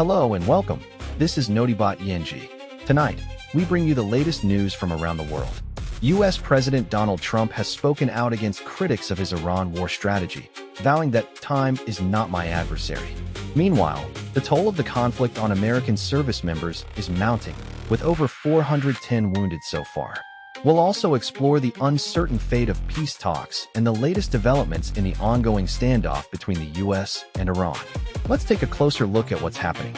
Hello and welcome. This is Notibot ENG. Tonight, we bring you the latest news from around the world. U.S. President Donald Trump has spoken out against critics of his Iran war strategy, vowing that time is not my adversary. Meanwhile, the toll of the conflict on American service members is mounting, with over 410 wounded so far. We'll also explore the uncertain fate of peace talks and the latest developments in the ongoing standoff between the U.S. and Iran. Let's take a closer look at what's happening.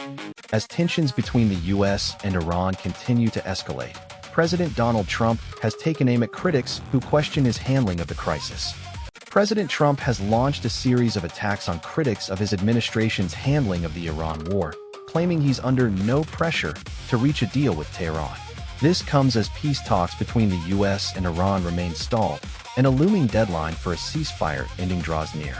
As tensions between the U.S. and Iran continue to escalate, President Donald Trump has taken aim at critics who question his handling of the crisis. President Trump has launched a series of attacks on critics of his administration's handling of the Iran war, claiming he's under no pressure to reach a deal with Tehran. This comes as peace talks between the U.S. and Iran remain stalled, and a looming deadline for a ceasefire ending draws near.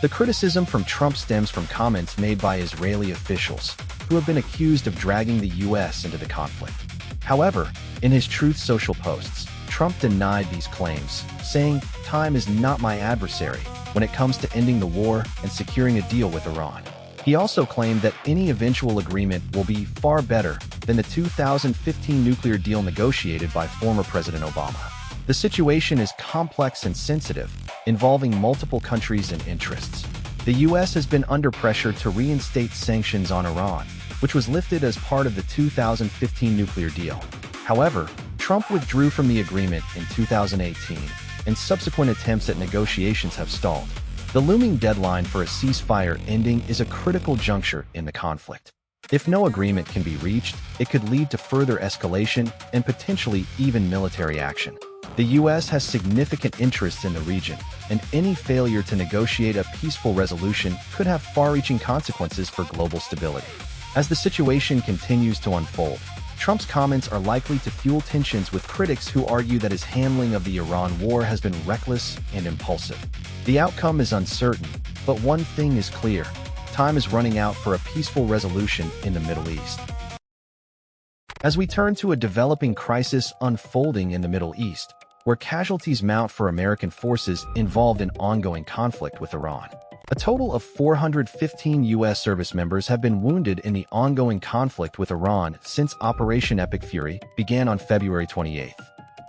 The criticism from Trump stems from comments made by Israeli officials, who have been accused of dragging the U.S. into the conflict. However, in his Truth Social posts, Trump denied these claims, saying, "Time is not my adversary when it comes to ending the war and securing a deal with Iran." He also claimed that any eventual agreement will be far better than the 2015 nuclear deal negotiated by former President Obama. The situation is complex and sensitive, involving multiple countries and interests. The U.S. has been under pressure to reinstate sanctions on Iran, which was lifted as part of the 2015 nuclear deal. However, Trump withdrew from the agreement in 2018, and subsequent attempts at negotiations have stalled. The looming deadline for a ceasefire ending is a critical juncture in the conflict. If no agreement can be reached, it could lead to further escalation and potentially even military action. The U.S. has significant interests in the region, and any failure to negotiate a peaceful resolution could have far-reaching consequences for global stability. As the situation continues to unfold, Trump's comments are likely to fuel tensions with critics who argue that his handling of the Iran war has been reckless and impulsive. The outcome is uncertain, but one thing is clear: time is running out for a peaceful resolution in the Middle East. As we turn to a developing crisis unfolding in the Middle East, where casualties mount for American forces involved in ongoing conflict with Iran. A total of 415 U.S. service members have been wounded in the ongoing conflict with Iran since Operation Epic Fury began on February 28.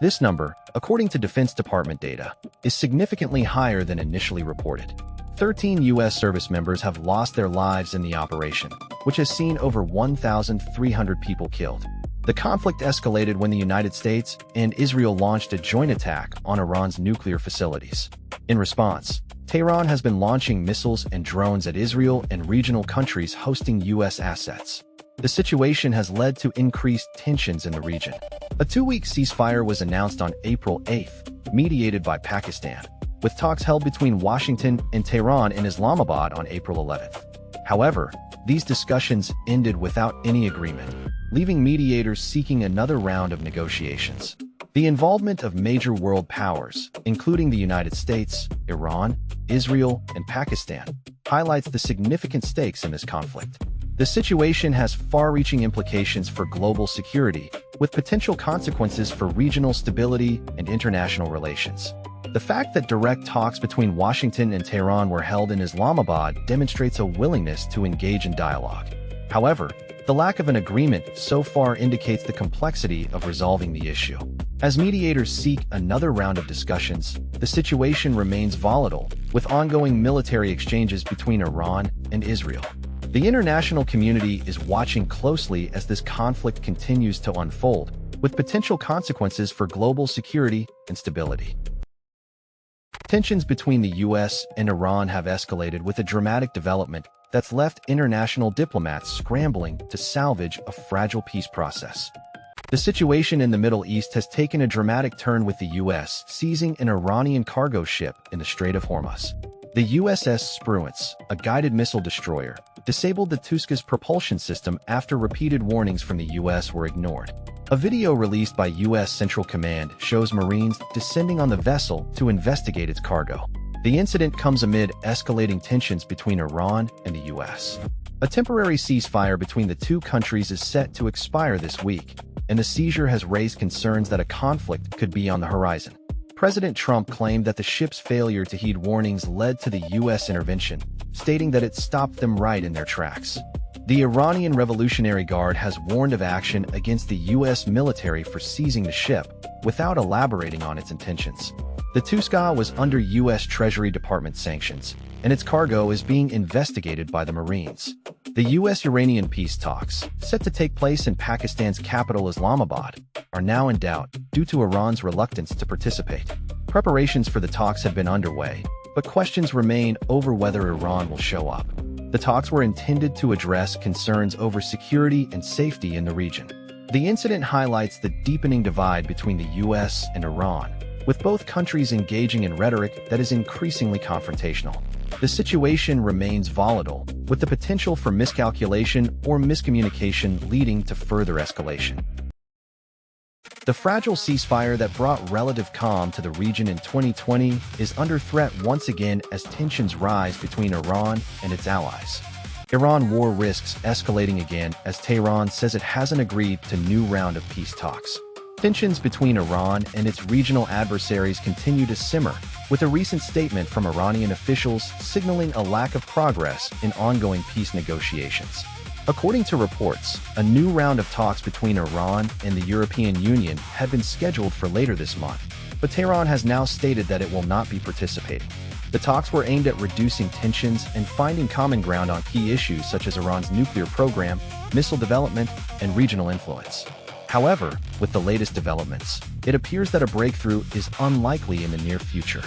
This number, according to Defense Department data, is significantly higher than initially reported. 13 U.S. service members have lost their lives in the operation, which has seen over 1,300 people killed. The conflict escalated when the United States and Israel launched a joint attack on Iran's nuclear facilities. In response, Tehran has been launching missiles and drones at Israel and regional countries hosting U.S. assets. The situation has led to increased tensions in the region. A two-week ceasefire was announced on April 8, mediated by Pakistan, with talks held between Washington and Tehran in Islamabad on April 11. However, these discussions ended without any agreement, leaving mediators seeking another round of negotiations. The involvement of major world powers, including the United States, Iran, Israel, and Pakistan, highlights the significant stakes in this conflict. The situation has far-reaching implications for global security, with potential consequences for regional stability and international relations. The fact that direct talks between Washington and Tehran were held in Islamabad demonstrates a willingness to engage in dialogue. However, the lack of an agreement so far indicates the complexity of resolving the issue. As mediators seek another round of discussions, the situation remains volatile, with ongoing military exchanges between Iran and Israel. The international community is watching closely as this conflict continues to unfold, with potential consequences for global security and stability. Tensions between the U.S. and Iran have escalated with a dramatic development that's left international diplomats scrambling to salvage a fragile peace process. The situation in the Middle East has taken a dramatic turn with the U.S. seizing an Iranian cargo ship in the Strait of Hormuz. The USS Spruance, a guided missile destroyer, disabled the Tuska's propulsion system after repeated warnings from the U.S. were ignored. A video released by U.S. Central Command shows Marines descending on the vessel to investigate its cargo. The incident comes amid escalating tensions between Iran and the U.S. A temporary ceasefire between the two countries is set to expire this week, and the seizure has raised concerns that a conflict could be on the horizon. President Trump claimed that the ship's failure to heed warnings led to the U.S. intervention, stating that it stopped them right in their tracks. The Iranian Revolutionary Guard has warned of action against the U.S. military for seizing the ship, without elaborating on its intentions. The Tuskegee was under U.S. Treasury Department sanctions, and its cargo is being investigated by the Marines. The U.S.-Iranian peace talks, set to take place in Pakistan's capital Islamabad, are now in doubt due to Iran's reluctance to participate. Preparations for the talks have been underway, but questions remain over whether Iran will show up. The talks were intended to address concerns over security and safety in the region. The incident highlights the deepening divide between the U.S. and Iran, with both countries engaging in rhetoric that is increasingly confrontational. The situation remains volatile, with the potential for miscalculation or miscommunication leading to further escalation. The fragile ceasefire that brought relative calm to the region in 2020 is under threat once again as tensions rise between Iran and its allies. Iran war risks escalating again as Tehran says it hasn't agreed to new round of peace talks. Tensions between Iran and its regional adversaries continue to simmer, with a recent statement from Iranian officials signaling a lack of progress in ongoing peace negotiations. According to reports, a new round of talks between Iran and the European Union had been scheduled for later this month, but Tehran has now stated that it will not be participating. The talks were aimed at reducing tensions and finding common ground on key issues such as Iran's nuclear program, missile development, and regional influence. However, with the latest developments, it appears that a breakthrough is unlikely in the near future.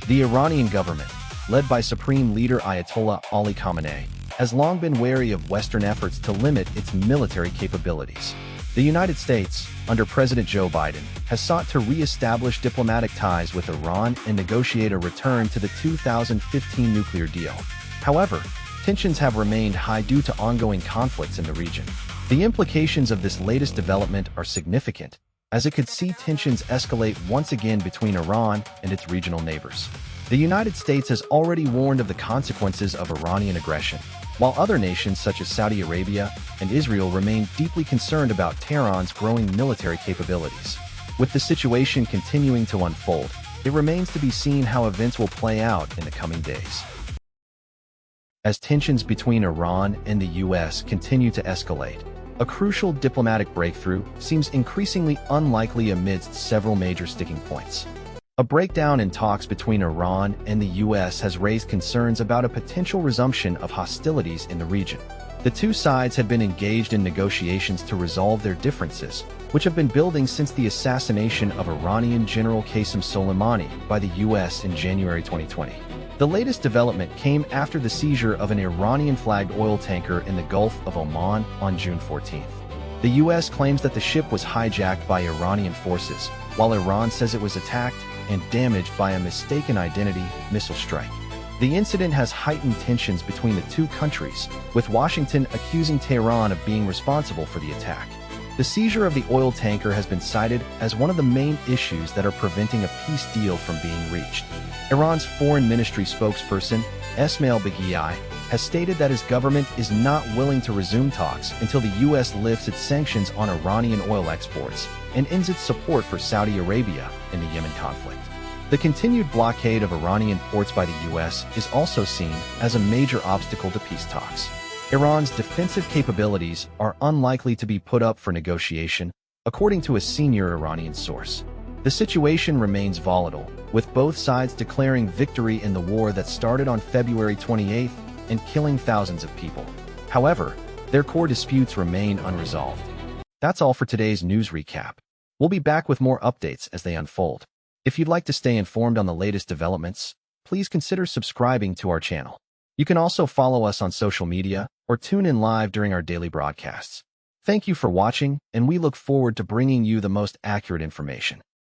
The Iranian government, led by Supreme Leader Ayatollah Ali Khamenei, has long been wary of Western efforts to limit its military capabilities. The United States, under President Joe Biden, has sought to re-establish diplomatic ties with Iran and negotiate a return to the 2015 nuclear deal. However, tensions have remained high due to ongoing conflicts in the region. The implications of this latest development are significant, as it could see tensions escalate once again between Iran and its regional neighbors. The United States has already warned of the consequences of Iranian aggression, while other nations such as Saudi Arabia and Israel remain deeply concerned about Tehran's growing military capabilities. With the situation continuing to unfold, it remains to be seen how events will play out in the coming days. As tensions between Iran and the U.S. continue to escalate, a crucial diplomatic breakthrough seems increasingly unlikely amidst several major sticking points. A breakdown in talks between Iran and the U.S. has raised concerns about a potential resumption of hostilities in the region. The two sides had been engaged in negotiations to resolve their differences, which have been building since the assassination of Iranian General Qasem Soleimani by the U.S. in January 2020. The latest development came after the seizure of an Iranian-flagged oil tanker in the Gulf of Oman on June 14th. The U.S. claims that the ship was hijacked by Iranian forces, while Iran says it was attacked and damaged by a mistaken identity missile strike. The incident has heightened tensions between the two countries, with Washington accusing Tehran of being responsible for the attack. The seizure of the oil tanker has been cited as one of the main issues that are preventing a peace deal from being reached. Iran's foreign ministry spokesperson, Esmail Baghaei, has stated that his government is not willing to resume talks until the U.S. lifts its sanctions on Iranian oil exports and ends its support for Saudi Arabia in the Yemen conflict. The continued blockade of Iranian ports by the U.S. is also seen as a major obstacle to peace talks. Iran's defensive capabilities are unlikely to be put up for negotiation, according to a senior Iranian source. The situation remains volatile, with both sides declaring victory in the war that started on February 28th and killing thousands of people. However, their core disputes remain unresolved. That's all for today's news recap. We'll be back with more updates as they unfold. If you'd like to stay informed on the latest developments, please consider subscribing to our channel. You can also follow us on social media or tune in live during our daily broadcasts. Thank you for watching, and we look forward to bringing you the most accurate information.